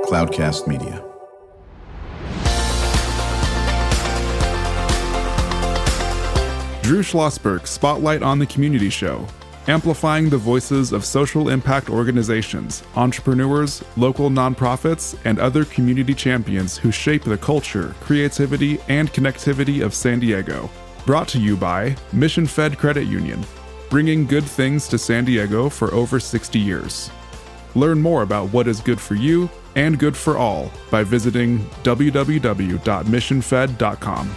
Cloudcast Media. Drew Schlosberg Spotlight on the Community Show, amplifying the voices of social impact organizations, entrepreneurs, local nonprofits, and other community champions who shape the culture, creativity, and connectivity of San Diego. Brought to you by Mission Fed Credit Union, bringing good things to San Diego for over 60 years. Learn more about what is good for you and good for all by visiting www.missionfed.com.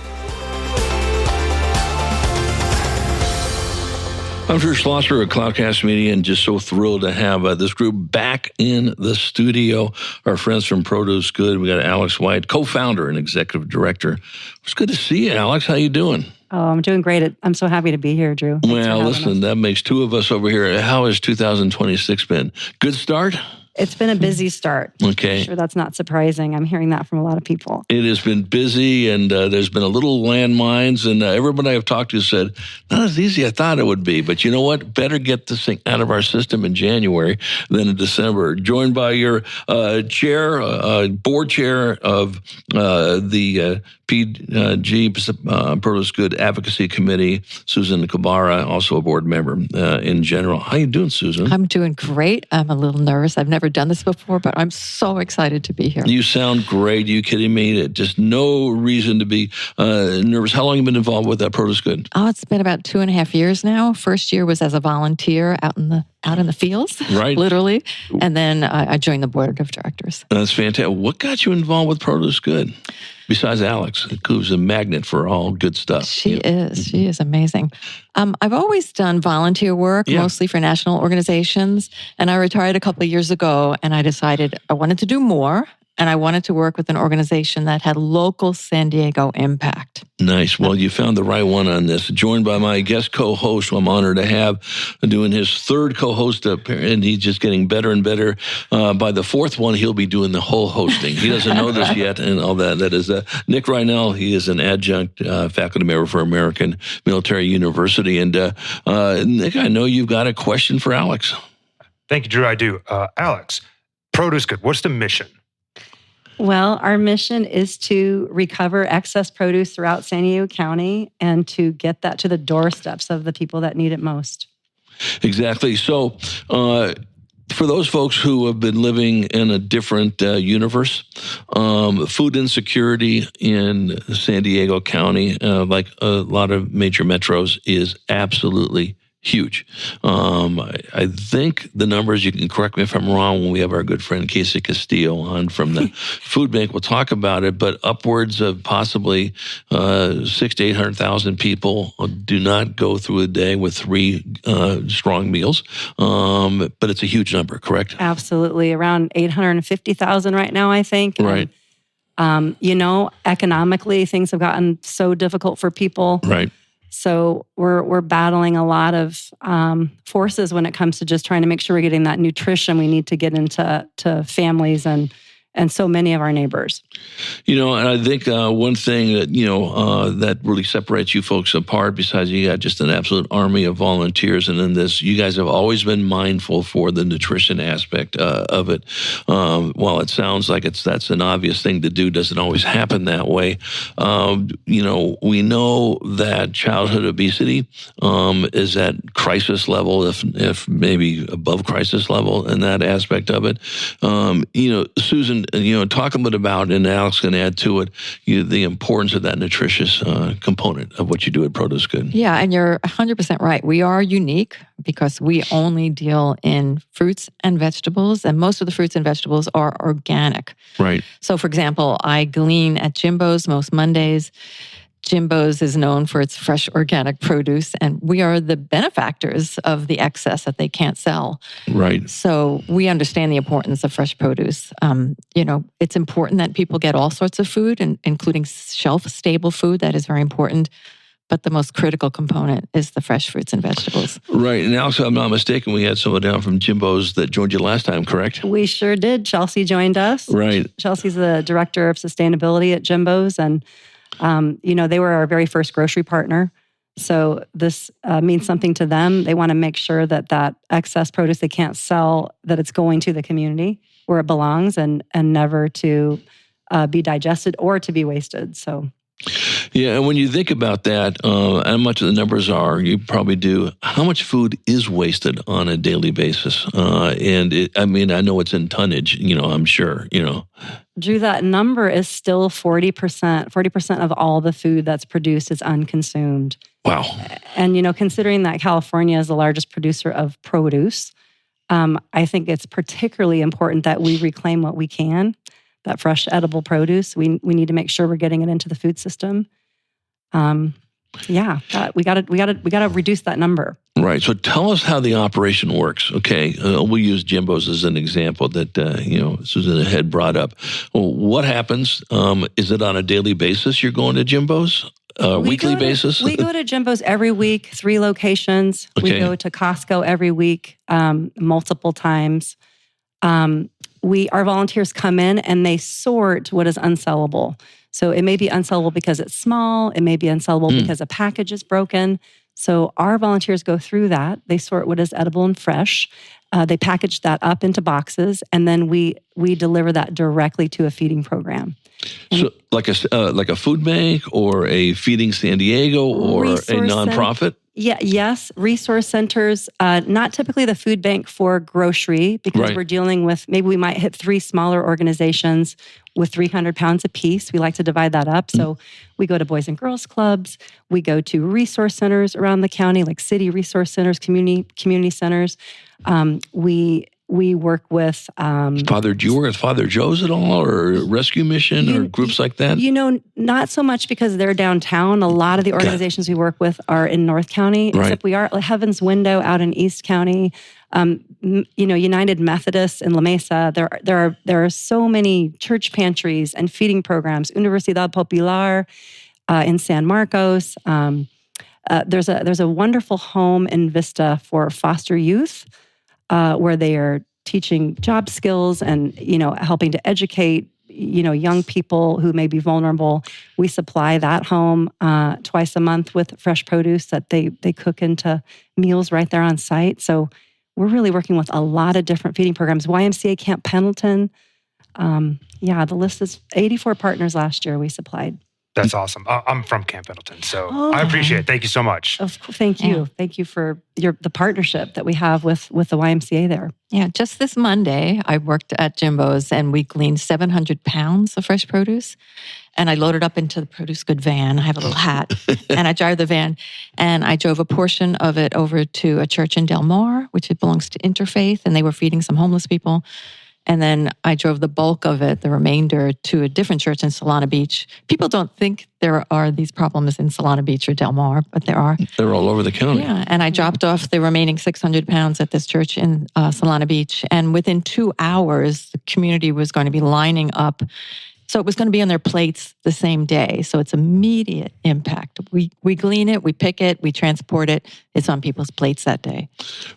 I'm Drew Schlosberg at Cloudcast Media, and just so thrilled to have this group back in the studio. Our friends from ProduceGood. We got Alex White, co-founder and executive director. It's good to see you, Alex. How you doing? Oh, I'm doing great. I'm so happy to be here, Drew. Well, listen, that makes two of us over here. How has 2026 been? Good start? It's been a busy start. Okay. I'm sure that's not surprising. I'm hearing that from a lot of people. It has been busy, and there's been a little landmines, and everybody I've talked to said, not as easy as I thought it would be. But you know what? Better get this thing out of our system in January than in December. Joined by your board chair of the PG, ProduceGood Advocacy Committee, Susan Kobara, also a board member in general. How you doing, Susan? I'm doing great. I'm a little nervous. I've never done this before, but I'm so excited to be here. You sound great. Are you kidding me? Just no reason to be nervous. How long have you been involved with ProduceGood? Oh, it's been about 2.5 years now. First year was as a volunteer out in the fields, right? Literally. And then I joined the board of directors. That's fantastic. What got you involved with ProduceGood? Besides Alex, who's a magnet for all good stuff. She is amazing. I've always done volunteer work, mostly for national organizations. And I retired a couple of years ago, and I decided I wanted to do more. And I wanted to work with an organization that had local San Diego impact. Nice. Well, you found the right one on this. Joined by my guest co-host, who I'm honored to have, doing his third co-host up here, and he's just getting better and better. By the fourth one, he'll be doing the whole hosting. He doesn't know this yet, and all that. That is Nick Reinell. He is an adjunct faculty member for American Military University. And Nick, I know you've got a question for Alex. Thank you, Drew. I do. Alex, ProduceGood, what's the mission? Well, our mission is to recover excess produce throughout San Diego County and to get that to the doorsteps of the people that need it most. Exactly. So, for those folks who have been living in a different universe, food insecurity in San Diego County, like a lot of major metros, is absolutely huge. I think the numbers, you can correct me if I'm wrong, when we have our good friend Casey Castillo on from the food bank, we'll talk about it, but upwards of possibly 600,000 to 800,000 people do not go through a day with 3 strong meals. But it's a huge number, correct? Absolutely. Around 850,000 right now, I think. Right. And, economically, things have gotten so difficult for people. Right. So we're battling a lot of forces when it comes to just trying to make sure we're getting that nutrition we need to get into families and so many of our neighbors. And I think one thing that, that really separates you folks apart, besides you got just an absolute army of volunteers, and in this, you guys have always been mindful for the nutrition aspect of it. While it sounds like that's an obvious thing to do, doesn't always happen that way. We know that childhood obesity is at crisis level, if maybe above crisis level in that aspect of it. Susan, talk a bit about, and Alex can add to it, the importance of that nutritious component of what you do at ProduceGood. Yeah, and you're 100% right. We are unique because we only deal in fruits and vegetables, and most of the fruits and vegetables are organic. Right. So, for example, I glean at Jimbo's most Mondays. Jimbo's is known for its fresh organic produce, and we are the benefactors of the excess that they can't sell. Right. So we understand the importance of fresh produce. It's important that people get all sorts of food, including shelf-stable food. That is very important. But the most critical component is the fresh fruits and vegetables. Right. And Alex, if I'm not mistaken, we had someone down from Jimbo's that joined you last time, correct? We sure did. Chelsea joined us. Right. Chelsea's the director of sustainability at Jimbo's, and they were our very first grocery partner. So this means something to them. They want to make sure that that excess produce they can't sell, that it's going to the community where it belongs and never to be digested or to be wasted. So. Yeah, and when you think about that, how much the numbers are, you probably do. How much food is wasted on a daily basis? I know it's in tonnage. I'm sure. Drew, that number is still 40%. 40% of all the food that's produced is unconsumed. Wow. And considering that California is the largest producer of produce, I think it's particularly important that we reclaim what we can. That fresh edible produce, we need to make sure we're getting it into the food system. We got to reduce that number. Right. So tell us how the operation works. Okay, we'll use Jimbo's as an example that Susan had brought up. Well, what happens? Is it on a daily basis? You're going to Jimbo's? Weekly basis? We go to Jimbo's every week, 3 locations. Okay. We go to Costco every week, multiple times. Our volunteers come in and they sort what is unsellable. So it may be unsellable because it's small. It may be unsellable because a package is broken. So our volunteers go through that. They sort what is edible and fresh. They package that up into boxes, and then we deliver that directly to a feeding program. So like a food bank or a Feeding San Diego or a nonprofit? Yes, resource centers, not typically the food bank for grocery, because we're dealing with, maybe we might hit 3 smaller organizations with 300 pounds apiece. We like to divide that up. So we go to Boys and Girls Clubs. We go to resource centers around the county, like city resource centers, community centers. We work with... Do you work with Father Joe's at all, or Rescue Mission, or groups like that? Not so much because they're downtown. A lot of the organizations we work with are in North County, except we are Heaven's Window out in East County. United Methodist in La Mesa. There are so many church pantries and feeding programs. Universidad Popular in San Marcos. There's a wonderful home in Vista for foster youth, where they are teaching job skills and, helping to educate, young people who may be vulnerable. We supply that home twice a month with fresh produce that they cook into meals right there on site. So we're really working with a lot of different feeding programs. YMCA Camp Pendleton. The list is 84 partners last year we supplied. That's awesome. I'm from Camp Pendleton, so I appreciate it. Thank you so much. Thank you. Yeah. Thank you for the partnership that we have with the YMCA there. Yeah, just this Monday, I worked at Jimbo's and we gleaned 700 pounds of fresh produce. And I loaded up into the ProduceGood van. I have a little hat. And I drive the van. And I drove a portion of it over to a church in Del Mar, which belongs to Interfaith. And they were feeding some homeless people. And then I drove the bulk of it, the remainder, to a different church in Solana Beach. People don't think there are these problems in Solana Beach or Del Mar, but there are. They're all over the county. Yeah, and I dropped off the remaining 600 pounds at this church in Solana Beach. And within 2 hours, the community was going to be lining up. So it was going to be on their plates the same day. So it's immediate impact. We glean it, we pick it, we transport it. It's on people's plates that day.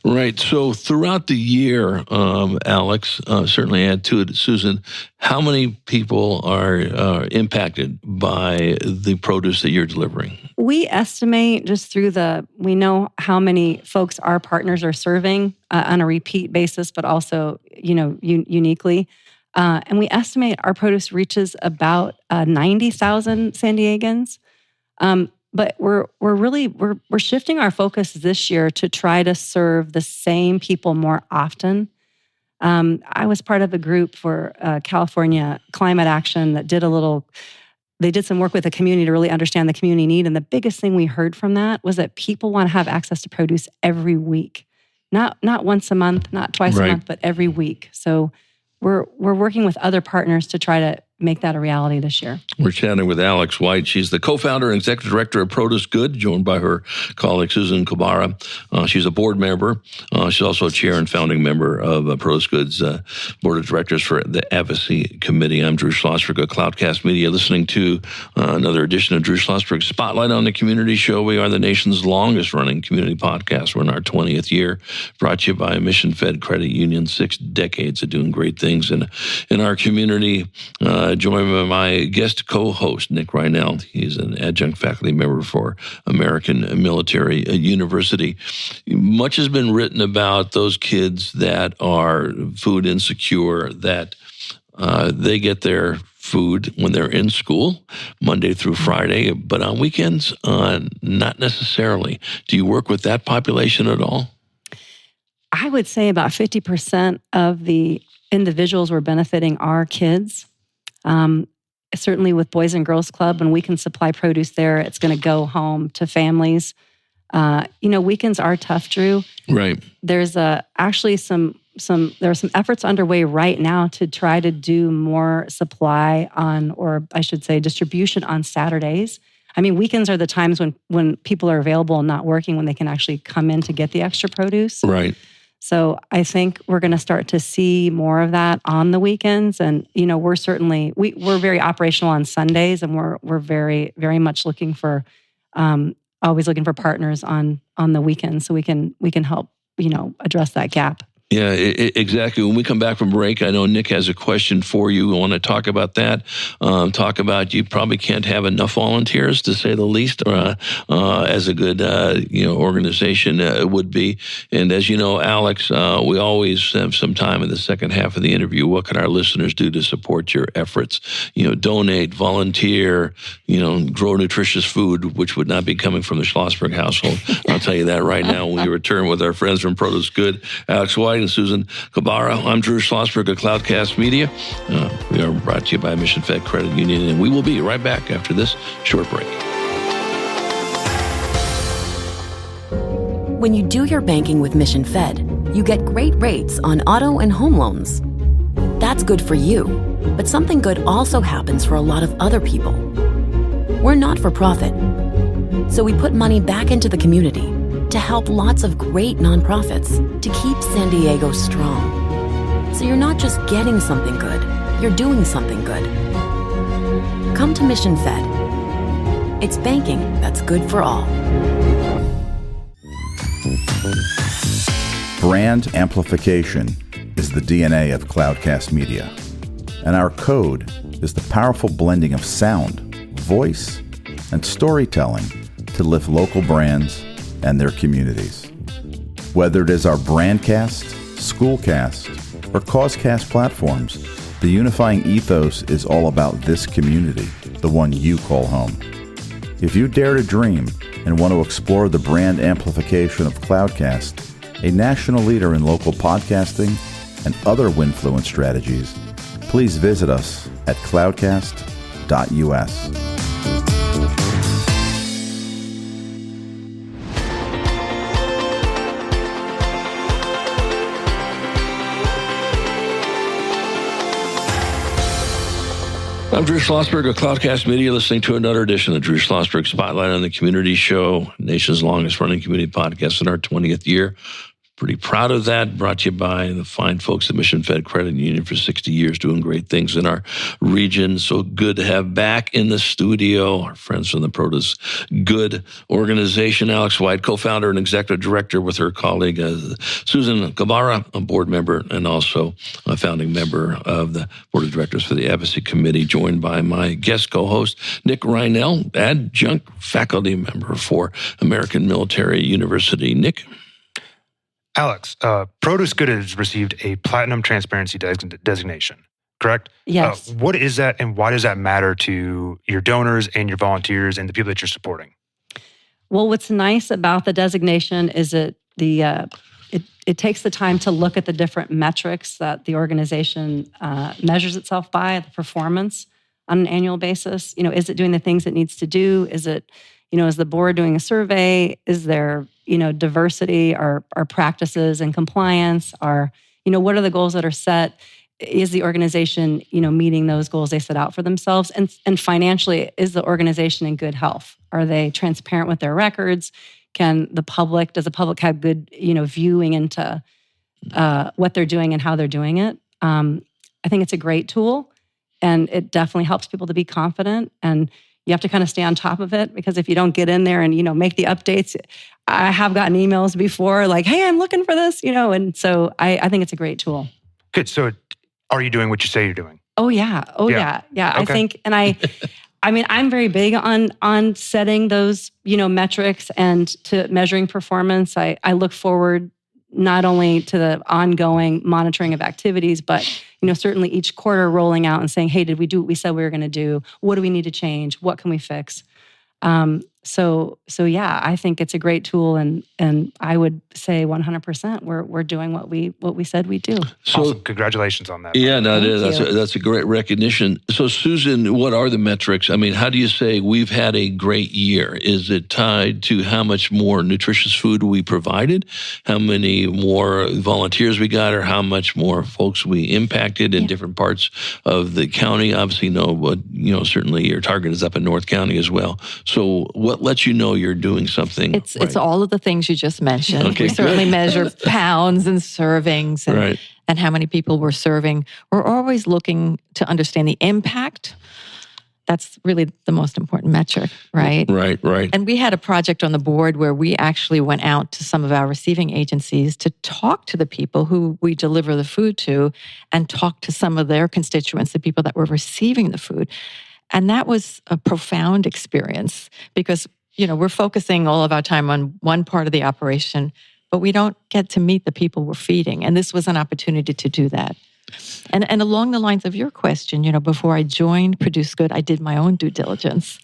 Right. So throughout the year, Alex, certainly add to it, Susan, how many people are impacted by the produce that you're delivering? We estimate just through we know how many folks our partners are serving on a repeat basis, but also, uniquely. And we estimate our produce reaches about 90,000 San Diegans. But we're shifting our focus this year to try to serve the same people more often. I was part of a group for California Climate Action that they did some work with the community to really understand the community need. And the biggest thing we heard from that was that people want to have access to produce every week. Not once a month, not twice a month, but every week. So we're working with other partners to try to make that a reality this year. We're chatting with Alex White. She's the co-founder and executive director of ProduceGood, joined by her colleague Susan Kobara. She's a board member. She's also a chair and founding member of ProduceGood's board of directors for the Advocacy Committee. I'm Drew Schlosberg of Cloudcast Media, listening to another edition of Drew Schlosberg's Spotlight on the Community Show. We are the nation's longest running community podcast. We're in our 20th year, brought to you by a mission-fed credit union, 6 decades of doing great things in our community. joined by my guest co-host, Nick Reinell. He's an adjunct faculty member for American Military University. Much has been written about those kids that are food insecure, that they get their food when they're in school, Monday through Friday, but on weekends, not necessarily. Do you work with that population at all? I would say about 50% of the individuals we're benefiting are kids. Certainly with Boys and Girls Club, when we can supply produce there, it's going to go home to families. Weekends are tough, Drew. Right. There's actually there are some efforts underway right now to try to do more supply on, or I should say distribution on Saturdays. I mean, weekends are the times when people are available and not working, when they can actually come in to get the extra produce. Right. So I think we're going to start to see more of that on the weekends. And, we're certainly, we're very operational on Sundays, and we're very, very much looking for, always looking for partners on the weekends so we can help, address that gap. Yeah, exactly. When we come back from break, I know Nick has a question for you. We want to talk about that. Talk about you probably can't have enough volunteers, to say the least, as a good organization would be. And as you know, Alex, we always have some time in the second half of the interview. What can our listeners do to support your efforts? Donate, volunteer, grow nutritious food, which would not be coming from the Schlosberg household. I'll tell you that right now when we return with our friends from ProduceGood, Alex White and Susan Kobara. I'm Drew Schlosberg of Cloudcast Media. We are brought to you by Mission Fed Credit Union, and we will be right back after this short break. When you do your banking with Mission Fed, you get great rates on auto and home loans. That's good for you, but something good also happens for a lot of other people. We're not for profit, so we put money back into the community to help lots of great nonprofits to keep San Diego strong. So you're not just getting something good, you're doing something good. Come to Mission Fed. It's banking that's good for all. Brand amplification is the DNA of Cloudcast Media, and our code is the powerful blending of sound, voice, and storytelling to lift local brands and their communities. Whether it is our Brandcast, Schoolcast, or Causecast platforms, the unifying ethos is all about this community, the one you call home. If you dare to dream and want to explore the brand amplification of Cloudcast, a national leader in local podcasting and other Winfluence strategies, please visit us at cloudcast.us. I'm Drew Schlosberg of Cloudcast Media, listening to another edition of Drew Schlosberg Spotlight on the Community Show, nation's longest running community podcast in our 20th year. Pretty proud of that. Brought to you by the fine folks at Mission Fed Credit Union for 60 years, doing great things in our region. So good to have back in the studio our friends from the ProduceGood organization. Alex White, co-founder and executive director, with her colleague Susan Kobara, a board member and also a founding member of the board of directors for the Advocacy Committee, joined by my guest co-host Nick Reinell, adjunct faculty member for American Military University. Nick? Alex, ProduceGood has received a Platinum Transparency designation, correct? Yes. What is that, and why does that matter to your donors and your volunteers and the people that you're supporting? Well, what's nice about the designation is it takes the time to look at the different metrics that the organization measures itself by, the performance on an annual basis. Is it doing the things it needs to do? Is it, is the board doing a survey? Is there diversity, our practices and compliance, what are the goals that are set? Is the organization, meeting those goals they set out for themselves? And financially, is the organization in good health? Are they transparent with their records? Does the public have good, viewing into what they're doing and how they're doing it? I think it's a great tool, and it definitely helps people to be confident. And you have to kind of stay on top of it, because if you don't get in there and, make the updates, I have gotten emails before like, hey, I'm looking for this, and so I think it's a great tool. Good. So are you doing what you say you're doing? Oh yeah. Yeah. Okay. I think, and I mean, I'm very big on setting those, metrics and to measuring performance. I look forward not only to the ongoing monitoring of activities, but, certainly each quarter rolling out and saying, hey, did we do what we said we were going to do? What do we need to change? What can we fix? So yeah, I think it's a great tool, and I would say 100% we're doing what we said we'd do. So awesome. Congratulations on that. Yeah, no, that's a great recognition. So Susan, what are the metrics? I mean, how do you say we've had a great year? Is it tied to how much more nutritious food we provided, how many more volunteers we got, or how much more folks we impacted in different parts of the county? Obviously, certainly your target is up in North County as well. So what lets you know you're doing something? It's all of the things you just mentioned. Okay, we certainly measure pounds and servings and how many people we're serving. We're always looking to understand the impact. That's really the most important metric, right? Right. And we had a project on the board where we actually went out to some of our receiving agencies to talk to the people who we deliver the food to and talk to some of their constituents, the people that were receiving the food. And that was a profound experience because, we're focusing all of our time on one part of the operation, but we don't get to meet the people we're feeding. And this was an opportunity to do that. And along the lines of your question, before I joined ProduceGood, I did my own due diligence.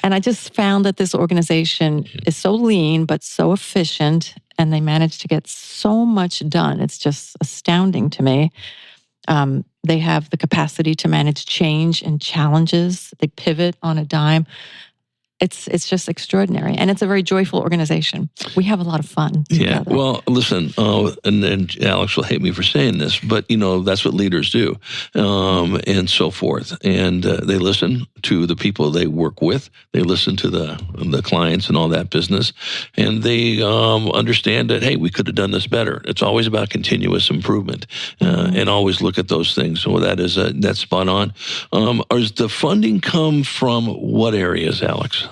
And I just found that this organization is so lean, but so efficient, and they managed to get so much done. It's just astounding to me. They have the capacity to manage change and challenges. They pivot on a dime. It's just extraordinary. And it's a very joyful organization. We have a lot of fun together. Yeah. Well, listen, and Alex will hate me for saying this, but, that's what leaders do, and so forth. And they listen to the people they work with. They listen to the clients and all that business. And they understand that, hey, we could have done this better. It's always about continuous improvement, and always look at those things. So that's spot on. Does the funding come from what areas, Alex?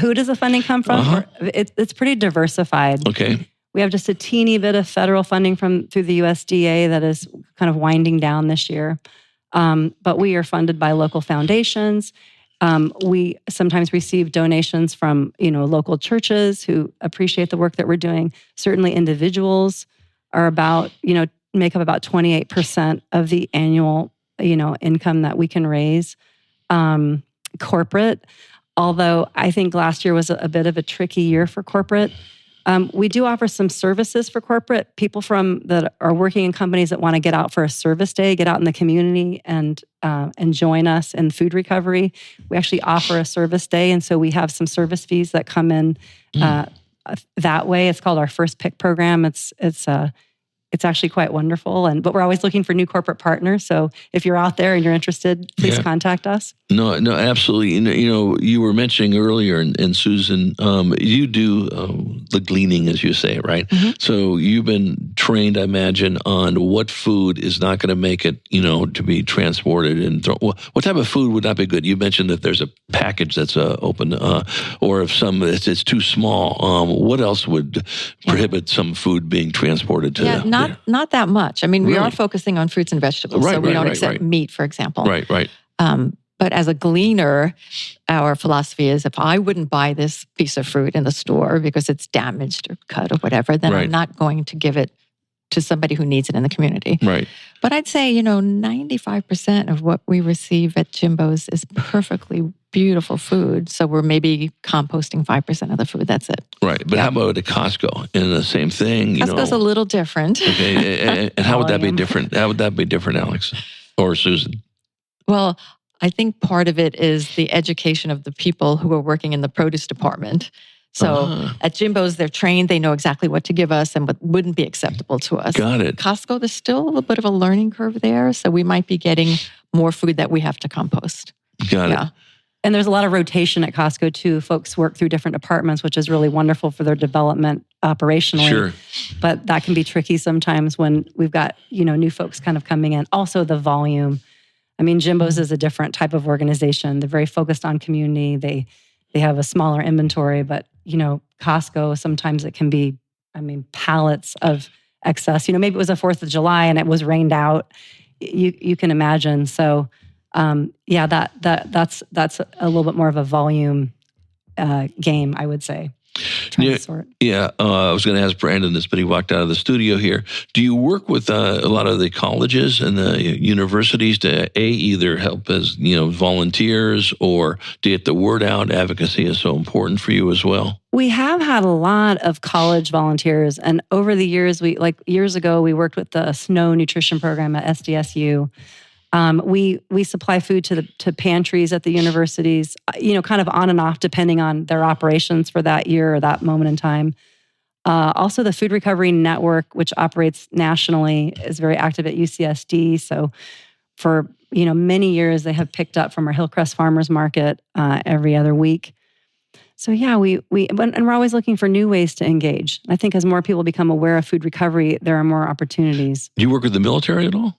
Who does the funding come from? It's pretty diversified. Okay. We have just a teeny bit of federal funding through the USDA that is kind of winding down this year. But we are funded by local foundations. We sometimes receive donations from, local churches who appreciate the work that we're doing. Certainly individuals are make up about 28% of the annual, income that we can raise. Corporate, although I think last year was a bit of a tricky year for corporate. We do offer some services for corporate people that are working in companies that want to get out for a service day, get out in the community and join us in food recovery. We actually offer a service day, and so we have some service fees that come in that way. It's called our First Pick program. It's actually quite wonderful, but we're always looking for new corporate partners. So if you're out there and you're interested, please contact us. No, absolutely. You were mentioning earlier, and Susan, you do the gleaning, as you say, right? Mm-hmm. So you've been trained, I imagine, on what food is not going to make it, to be transported and what type of food would not be good? You mentioned that there's a package that's open, or if it's too small. What else would prohibit some food being transported to? Not that much. I mean, we are focusing on fruits and vegetables, so we don't accept meat, for example. Right. But as a gleaner, our philosophy is if I wouldn't buy this piece of fruit in the store because it's damaged or cut or whatever, then I'm not going to give it to somebody who needs it in the community. Right. But I'd say, 95% of what we receive at Jimbo's is perfectly beautiful food. So we're maybe composting 5% of the food. That's it. Right. But how about at Costco? And the same thing, Costco's a little different. Okay. And how would that be different? How would that be different, Alex or Susan? Well, I think part of it is the education of the people who are working in the produce department. So at Jimbo's, they're trained. They know exactly what to give us and what wouldn't be acceptable to us. Got it. Costco, there's still a little bit of a learning curve there. So we might be getting more food that we have to compost. Got it. And there's a lot of rotation at Costco too. Folks work through different departments, which is really wonderful for their development operationally. Sure. But that can be tricky sometimes when we've got, new folks kind of coming in. Also the volume. I mean, Jimbo's is a different type of organization. They're very focused on community. They have a smaller inventory, but Costco, sometimes it can be, pallets of excess. Maybe it was the 4th of July and it was rained out, you can imagine. So that's a little bit more of a volume game, I would say. I was going to ask Brandon this, but he walked out of the studio here. Do you work with a lot of the colleges and the universities to either help as volunteers, or to get the word out? Advocacy is so important for you as well. We have had a lot of college volunteers, and over the years, years ago, we worked with the Snow Nutrition Program at SDSU. We supply food to pantries at the universities, kind of on and off depending on their operations for that year or that moment in time. Also, the Food Recovery Network, which operates nationally, is very active at UCSD. So for many years, they have picked up from our Hillcrest Farmers Market every other week. So and we're always looking for new ways to engage. I think as more people become aware of food recovery, there are more opportunities. Do you work with the military at all?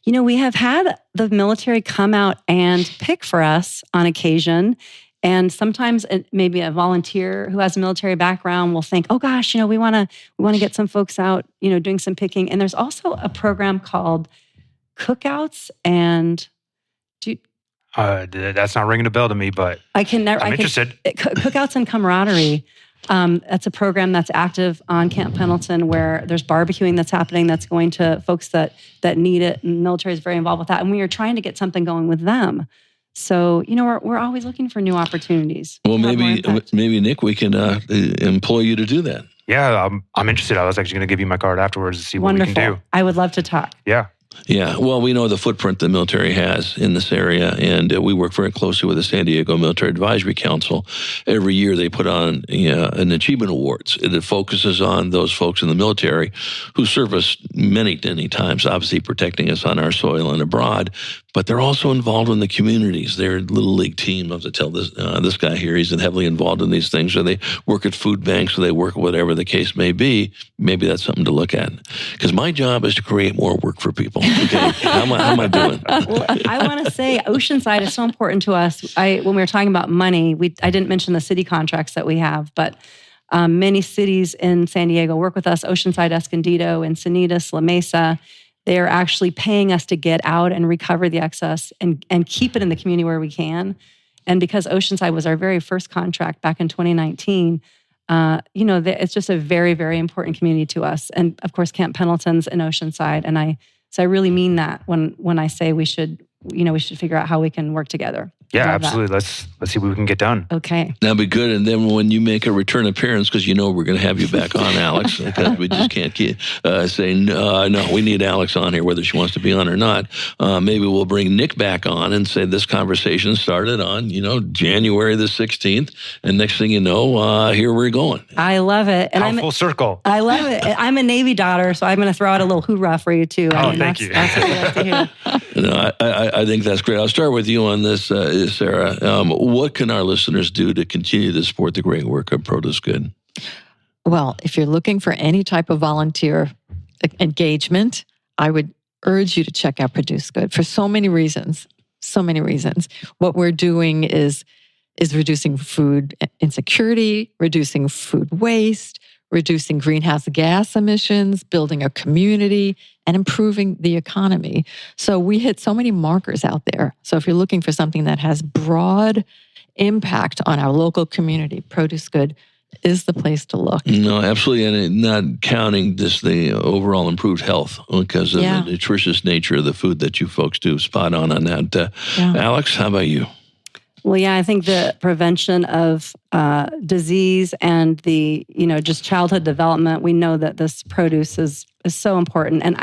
We have had the military come out and pick for us on occasion. And sometimes maybe a volunteer who has a military background will think, oh gosh, we want to get some folks out, doing some picking. And there's also a program called Cookouts and that's not ringing a bell to me, but I'm interested. Cookouts and Camaraderie. That's a program that's active on Camp Pendleton, where there's barbecuing that's happening that's going to folks that need it, and the military is very involved with that. And we are trying to get something going with them. So, we're always looking for new opportunities. Well, maybe Nick, we can employ you to do that. Yeah, I'm interested. I was actually going to give you my card afterwards to see what we can do. I would love to talk. Yeah. Yeah, well, we know the footprint the military has in this area, and we work very closely with the San Diego Military Advisory Council. Every year they put on an achievement awards. It focuses on those folks in the military who serve us many, many times, obviously protecting us on our soil and abroad, but they're also involved in the communities. They're little league team. I have to tell this guy here, he's heavily involved in these things, or they work at food banks, or they work at whatever the case may be. Maybe that's something to look at. Because my job is to create more work for people. Okay, how am I doing? Well, I want to say Oceanside is so important to us. When we were talking about money, I didn't mention the city contracts that we have, but many cities in San Diego work with us. Oceanside, Escondido, Encinitas, La Mesa. They are actually paying us to get out and recover the excess and keep it in the community where we can. And because Oceanside was our very first contract back in 2019, it's just a very, very important community to us. And of course, Camp Pendleton's in Oceanside, and I really mean that when I say we should figure out how we can work together. Yeah, absolutely. Let's see what we can get done. Okay. That'd be good. And then when you make a return appearance, because we're going to have you back on, Alex, because we just can't say, no, we need Alex on here, whether she wants to be on or not. Maybe we'll bring Nick back on and say this conversation started on, January the 16th. And next thing you know, here we're going. I love it. And I'm full circle. I love it. I'm a Navy daughter, so I'm going to throw out a little hoorah for you too. Thank you. That's what we like to hear. I think that's great. I'll start with you on this, Sarah. What can our listeners do to continue to support the great work of Produce Good? Well, if you're looking for any type of volunteer engagement, I would urge you to check out Produce Good for so many reasons. So many reasons. What we're doing is reducing food insecurity, reducing food waste, reducing greenhouse gas emissions, building a community, and improving the economy. So we hit so many markers out there. So if you're looking for something that has broad impact on our local community, Produce Good is the place to look. No, absolutely. And not counting just the overall improved health because of the nutritious nature of the food that you folks do. Spot on that. Alex, how about you? Well, yeah, I think the prevention of disease and the, just childhood development, we know that this produce is so important. And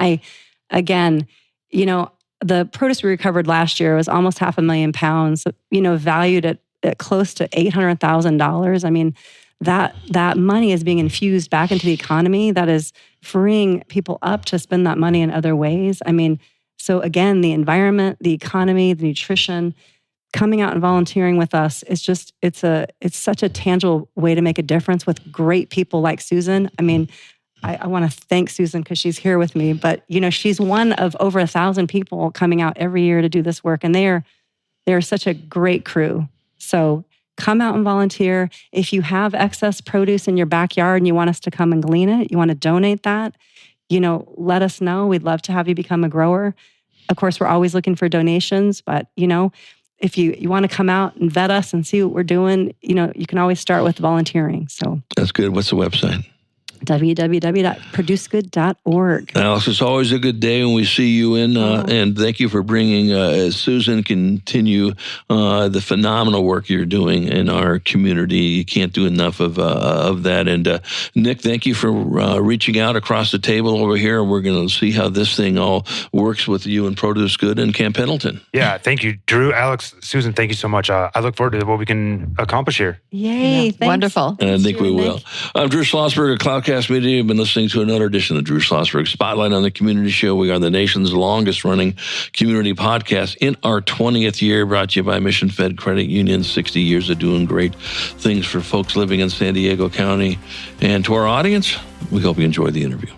the produce we recovered last year was almost 500,000 pounds, valued at close to $800,000. I mean, that money is being infused back into the economy. That is freeing people up to spend that money in other ways. I mean, so again, the environment, the economy, the nutrition, coming out and volunteering with us is just, it's such a tangible way to make a difference with great people like Susan. I mean, I want to thank Susan because she's here with me, but she's one of over 1,000 people coming out every year to do this work. And they're such a great crew. So come out and volunteer. If you have excess produce in your backyard and you want us to come and glean it, you want to donate that, let us know. We'd love to have you become a grower. Of course, we're always looking for donations, but, if you want to come out and vet us and see what we're doing, you can always start with volunteering. So that's good. What's the website? www.ProduceGood.org. Alex, it's always a good day when we see you in, and thank you for bringing, Susan, continue the phenomenal work you're doing in our community. You can't do enough of that. And Nick, thank you for reaching out across the table over here. We're going to see how this thing all works with you and Produce Good and Camp Pendleton. Yeah, thank you, Drew, Alex, Susan. Thank you so much. I look forward to what we can accomplish here. Yay! Yeah, wonderful. And I think we will. I'm Drew Schlosberg of Cloudcast Media. You've been listening to another edition of Drew Schlosberg Spotlight on the Community Show. We are the nation's longest running community podcast in our 20th year, brought to you by Mission Fed Credit Union. 60 years of doing great things for folks living in San Diego County. And to our audience, we hope you enjoyed the interview.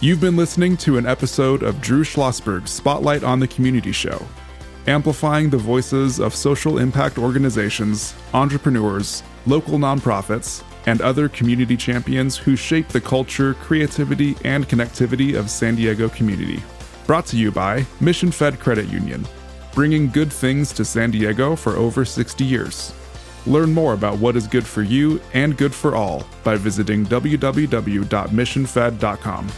You've been listening to an episode of Drew Schlosberg Spotlight on the Community Show, amplifying the voices of social impact organizations, entrepreneurs, local nonprofits, and other community champions who shape the culture, creativity, and connectivity of San Diego community. Brought to you by Mission Fed Credit Union, bringing good things to San Diego for over 60 years. Learn more about what is good for you and good for all by visiting www.missionfed.com.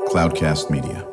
Cloudcast Media.